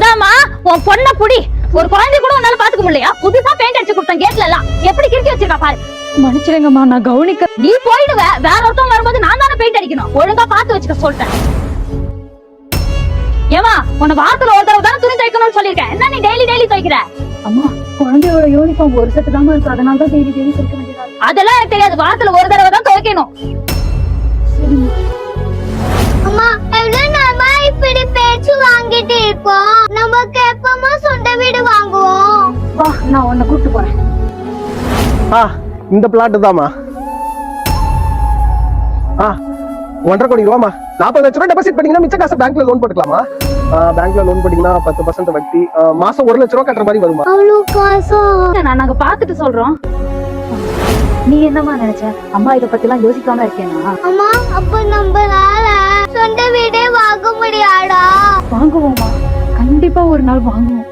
இந்தாமா உன் பொண்ண புடி. ஒரு குழந்தை கூட உன்னால பாத்துக்க முடியலையா? புதுசா பெயிண்ட் அடிச்சு கொடுத்தேன் கேட்ல எல்லாம். எப்படி கிறுக்கி வச்சிருக்கா பாரு. மன்னிச்சிடுங்கம்மா, நான் கவனிக்க. நீ போயிடுவ, வேற ஒருத்தவங்க வரும்போது நான் தானே பெயிண்ட் அடிக்கணும். ஒழுங்கா பாத்து வச்சுக்க சொல்லிட்டேன். ஏமா உன்னை வாரத்துல ஒரு தடவை தானே துணி துவைக்கணும்னு சொல்லிருக்கேன். என்ன நீ டெய்லி துவைக்கிற? அம்மா, குழந்தையோட யூனிஃபார்ம் ஒரு செட்டு தான் இருக்கு, அதனால தான் டெய்லி துவைக்க வேண்டியதா இருக்கு. அதெல்லாம் எனக்கு தெரியாது. வாரத்துல ஒரு தடவை தான் துவைக்கணும். அம்மா, எவ்வளவு நாளா இப்படி பேச்சு வாங்கிட்டு இருக்கோம்? நமக்கு எப்பமா சொந்த வீடு வாங்குவோம்? வா, நான் உன்னை கூப்பிட்டு போறேன். இந்த பிளாட் தாமா. 1.5 கோடி ரூபாமா. 40 லட்சம் ரூபாய் டெபாசிட் பண்ணீங்கன்னா மிச்ச காசு பேங்க்ல லோன் போட்டுக்கலாமா? பேங்க்ல லோன் போட்டீங்கன்னா 10% வட்டி, மாசம் 1 லட்சம் ரூபாய் கட்டுற மாதிரி வருமா? அவ்வளவு காசா? நாங்க பாத்துட்டு சொல்றோம். நீ என்னமா நினைச்ச? அம்மா இத பத்தி எல்லாம் யோசிக்காம இருக்கேனா? அம்மா, அப்ப நம்மளால சொந்த வீடே வாங்க முடியாதா? வாங்குவோமா, கண்டிப்பா ஒரு நாள் வாங்குவோம்.